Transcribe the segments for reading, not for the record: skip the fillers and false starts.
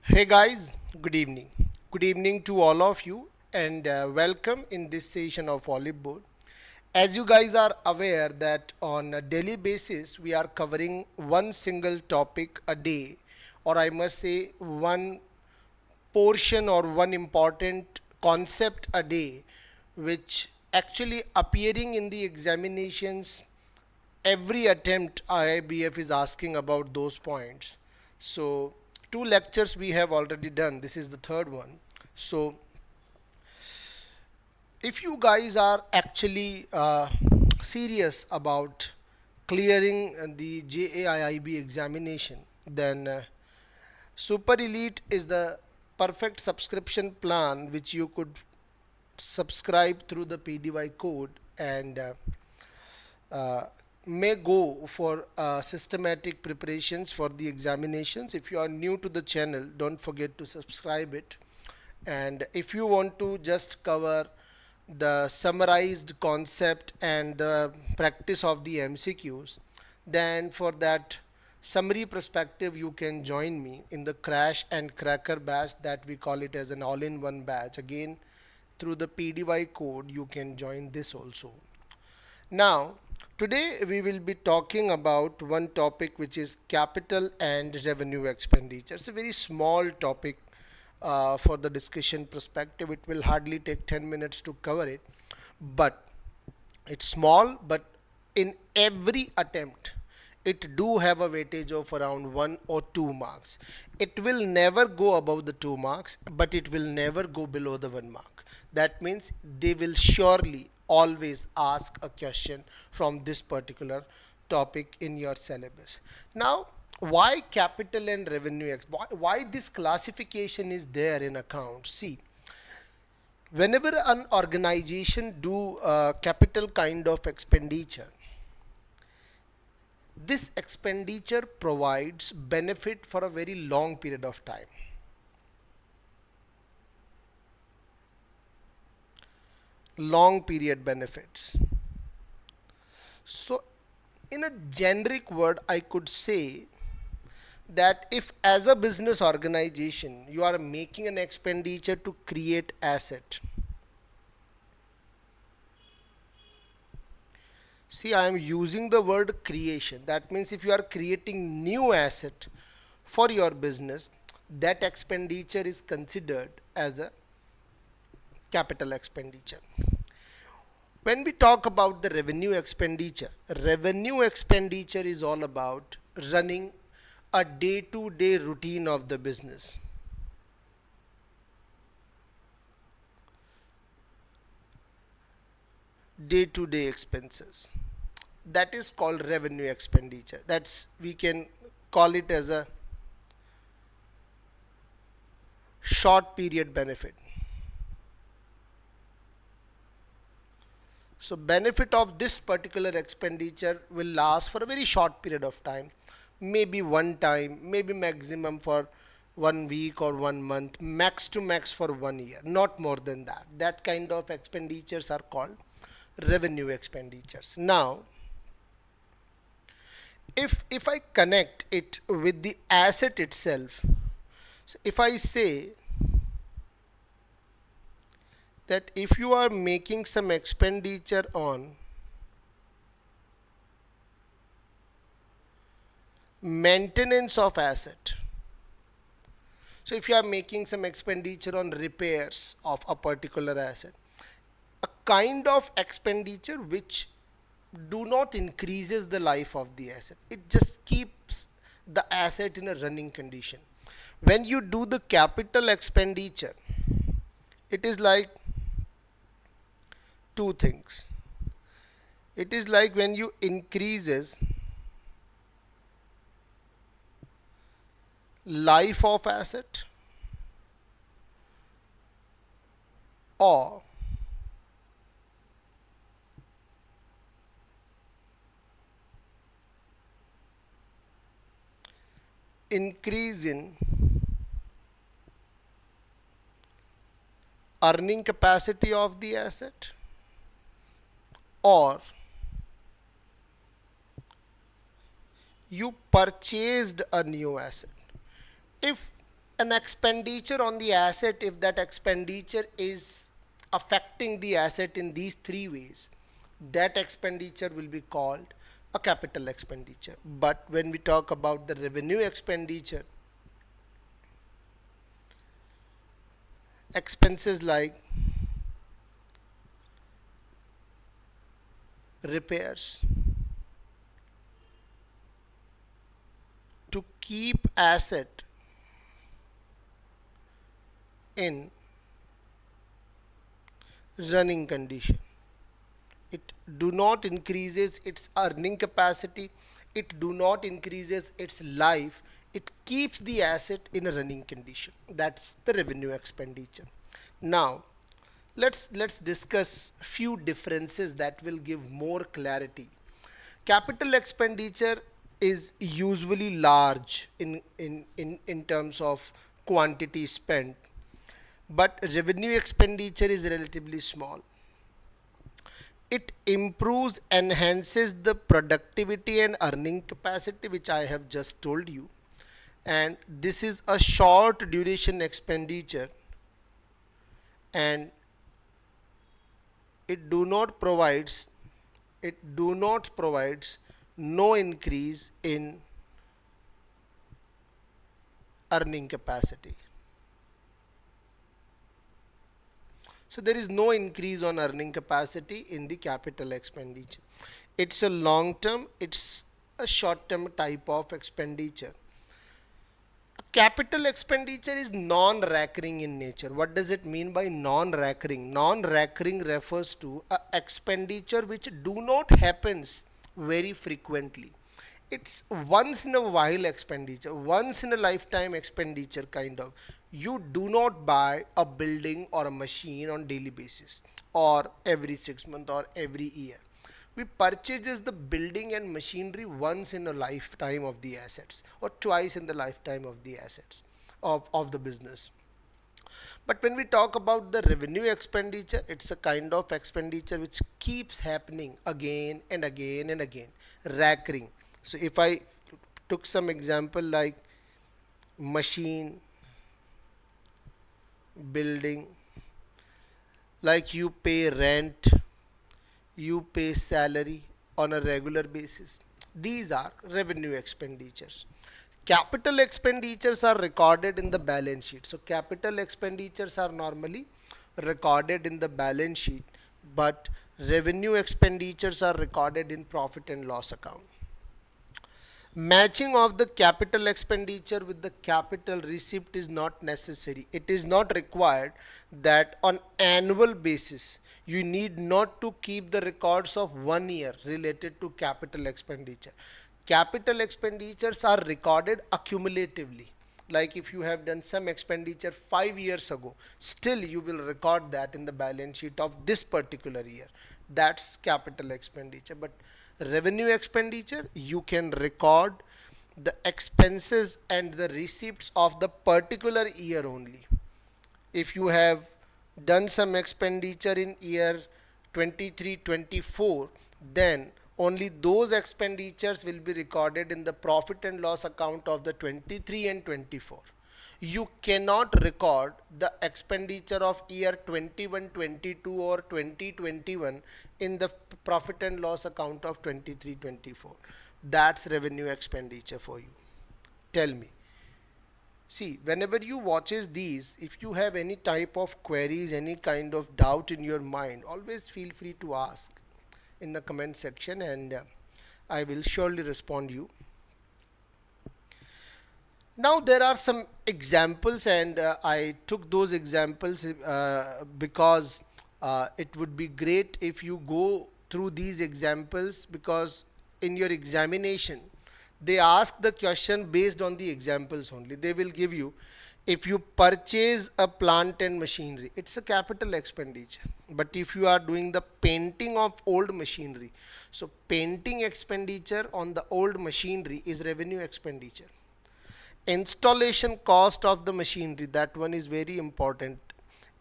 Hey guys, good evening. Good evening to all of you and welcome in this session of Oliveboard. As you guys are aware that on a daily basis we are covering one single topic a day, or I must say one portion or one important concept a day, which actually appearing in the examinations. Every attempt IIBF is asking about those points. So two lectures we have already done. This is the third one. So if you guys are actually serious about clearing the JAIIB examination, then Super Elite is the perfect subscription plan which you could subscribe through the PDY code and uh, may go for systematic preparations for the examinations. If you are new to the channel, don't forget to subscribe it. And if you want to just cover the summarized concept and the practice of the MCQs, then for that summary perspective you can join me in the crash and cracker batch, that we call it as an all-in-one batch. Again, through the PDY code you can join this also. Now, today we will be talking about one topic which is capital and revenue expenditure. It's a very small topic for the discussion perspective. It will hardly take 10 minutes to cover it, but it's small, but in every attempt it do have a weightage of around 1 or 2 marks. It will never go above the 2 marks, but it will never go below the 1 mark. That means they will surely always ask a question from this particular topic in your syllabus. Now, why capital and revenue? Why this classification is there in accounts? See, whenever an organization do capital kind of expenditure, this expenditure provides benefit for a very long period of time. Long period benefits. So in a generic word, I could say that if as a business organization you are making an expenditure to create asset. See, I am using the word creation. That means if you are creating new asset for your business, that expenditure is considered as a capital expenditure. When we talk about the revenue expenditure is all about running a day-to-day routine of the business. Day-to-day expenses. That is called revenue expenditure. That's, we can call it as a short period benefit. So benefit of this particular expenditure will last for a very short period of time, maybe one time, maybe maximum for 1 week or 1 month, max to max for 1 year, not more than that. That kind of expenditures are called revenue expenditures. Now, if I connect it with the asset itself, so if I say that if you are making some expenditure on maintenance of asset, so if you are making some expenditure on repairs of a particular asset, a kind of expenditure which do not increases the life of the asset, it just keeps the asset in a running condition. When you do the capital expenditure, it is like two things. It is like when you increases life of asset or increase in earning capacity of the asset, or you purchased a new asset. If An expenditure on the asset, if that expenditure is affecting the asset in these three ways, that expenditure will be called a capital expenditure. But when we talk about the revenue expenditure, expenses like repairs, to keep asset in running condition, it do not increases its earning capacity, it do not increases its life, it keeps the asset in a running condition. That's the revenue expenditure. Now let's discuss few differences that will give more clarity. Capital expenditure is usually large in terms of quantity spent, but revenue expenditure is relatively small. It improves, enhances the productivity and earning capacity, which I have just told you. And this is a short duration expenditure, and it do not provides no increase in earning capacity. So there is no increase on earning capacity in the capital expenditure. It's a long term, it's a short term type of expenditure. Capital expenditure is non-recurring in nature. What does it mean by non-recurring? Non-recurring refers to a expenditure which do not happens very frequently. It's once in a while expenditure, once in a lifetime expenditure kind of. You do not buy a building or a machine on daily basis or every 6 months or every year. We purchases the building and machinery once in a lifetime of the assets or twice in the lifetime of the assets of the business. But when we talk about the revenue expenditure, it's a kind of expenditure which keeps happening again and again and again, recurring. So if I took some example like machine, building, like you pay rent, you pay salary on a regular basis. These are revenue expenditures. Capital expenditures are recorded in the balance sheet. So capital expenditures are normally recorded in the balance sheet, but revenue expenditures are recorded in profit and loss account. Matching of the capital expenditure with the capital receipt is not necessary. It is not required that on annual basis you need not to keep the records of 1 year related to capital expenditure. Capital expenditures are recorded accumulatively. Like if you have done some expenditure 5 years ago, still you will record that in the balance sheet of this particular year. That's capital expenditure. But revenue expenditure, you can record the expenses and the receipts of the particular year only. If you have done some expenditure in year 23-24, then only those expenditures will be recorded in the profit and loss account of the 23 and 24. You cannot record the expenditure of year 21-22 or 2021 in the profit and loss account of 23-24. That's revenue expenditure for you. Tell me. See, whenever you watches these, if you have any type of queries, any kind of doubt in your mind, always feel free to ask in the comment section, and I will surely respond you. Now there are some examples, and I took those examples because it would be great if you go through these examples, because in your examination they ask the question based on the examples only. They will give you, if you purchase a plant and machinery, it's a capital expenditure. But if you are doing the painting of old machinery, so painting expenditure on the old machinery is revenue expenditure. Installation cost of the machinery, that one is very important.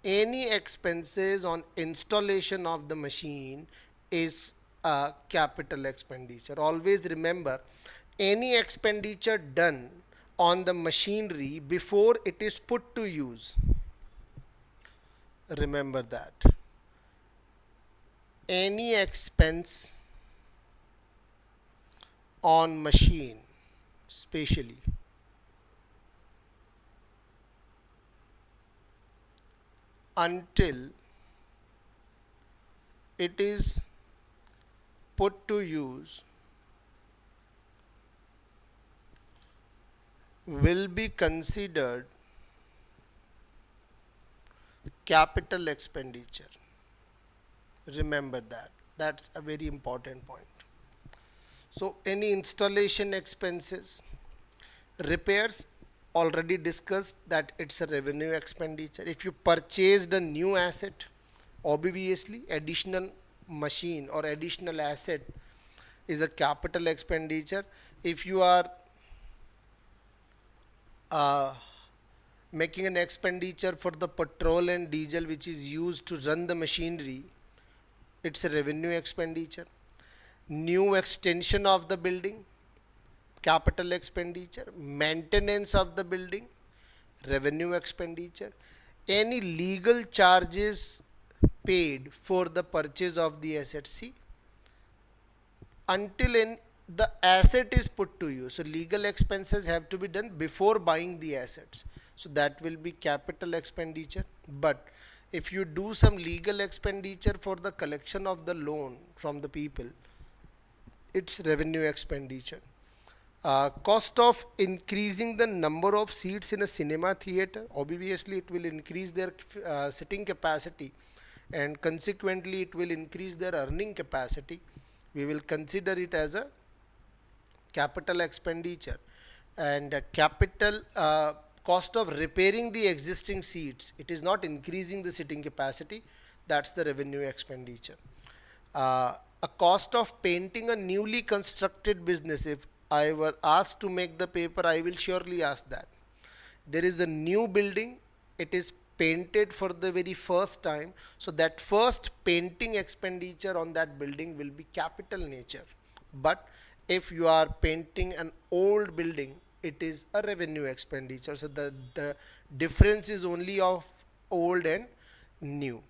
Any expenses on installation of the machine is a capital expenditure. Always remember, any expenditure done on the machinery before it is put to use. Remember that. Any expense on machine, especially until it is put to use, will be considered capital expenditure. Remember that. That's a very important point. So any installation expenses, repairs, already discussed that it's a revenue expenditure. If you purchased a new asset, obviously additional machine or additional asset is a capital expenditure. If you are making an expenditure for the petrol and diesel which is used to run the machinery, it's a revenue expenditure. New extension of the building, capital expenditure. Maintenance of the building, revenue expenditure. Any legal charges paid for the purchase of the asset. See, until the asset is put to use, so legal expenses have to be done before buying the assets, so that will be capital expenditure. But if you do some legal expenditure for the collection of the loan from the people, it's revenue expenditure. Cost of increasing the number of seats in a cinema theater, obviously it will increase their sitting capacity and consequently it will increase their earning capacity. We will consider it as a capital expenditure. And capital cost of repairing the existing seats, it is not increasing the sitting capacity, that's the revenue expenditure. A cost of painting a newly constructed business, if I were asked to make the paper, I will surely ask that. There is a new building, it is painted for the very first time, so that first painting expenditure on that building will be capital nature. But if you are painting an old building, it is a revenue expenditure. So the difference is only of old and new.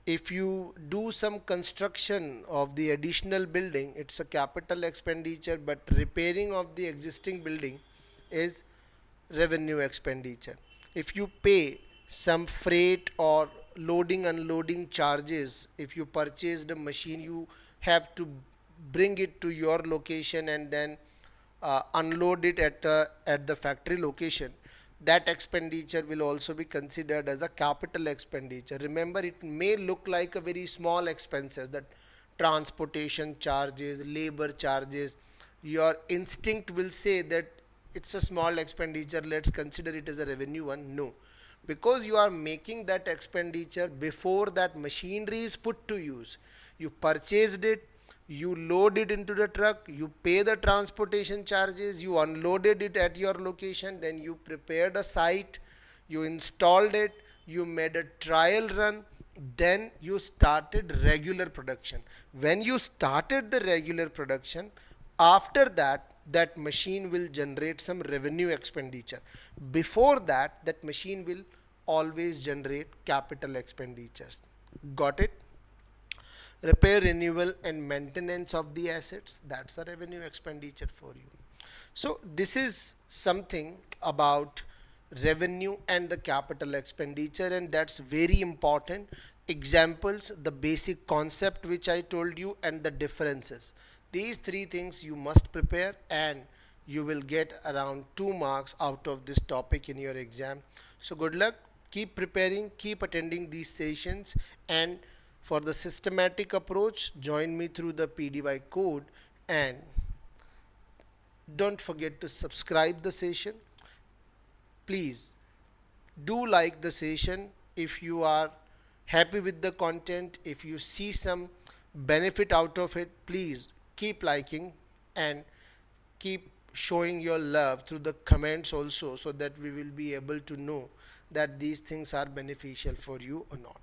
If you do some construction of the additional building, it's a capital expenditure, but repairing of the existing building is revenue expenditure. If you pay some freight or loading unloading charges, if you purchased a machine, you have to bring it to your location and then unload it at the factory location, that expenditure will also be considered as a capital expenditure. Remember, it may look like a very small expenses, that transportation charges, labor charges, your instinct will say that it's a small expenditure, let's consider it as a revenue one. No, because you are making that expenditure before that machinery is put to use. You purchased it, you load it into the truck, you pay the transportation charges, you unloaded it at your location, then you prepared a site, you installed it, you made a trial run, then you started regular production. When you started the regular production, after that, that machine will generate some revenue expenditure. Before that, that machine will always generate capital expenditures. Got it? Repair, renewal and maintenance of the assets, that's a revenue expenditure for you. So this is something about revenue and the capital expenditure, and that's very important. Examples, the basic concept which I told you, and the differences. These three things you must prepare, and you will get around 2 marks out of this topic in your exam. So good luck, keep preparing, keep attending these sessions, and for the systematic approach, join me through the PDY code, and don't forget to subscribe the session. Please do like the session if you are happy with the content. If you see some benefit out of it, please keep liking and keep showing your love through the comments also, so that we will be able to know that these things are beneficial for you or not.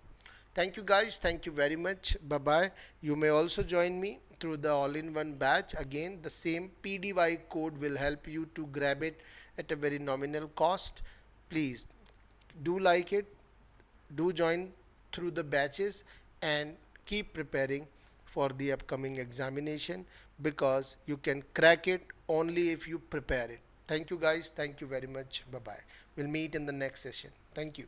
Thank you guys, thank you very much, bye bye. You may also join me through the all-in-one batch. Again, the same PDY code will help you to grab it at a very nominal cost. Please do like it, do join through the batches, and keep preparing for the upcoming examination, because you can crack it only if you prepare it. Thank you guys. Thank you very much. Bye bye. We'll meet in the next session. Thank you.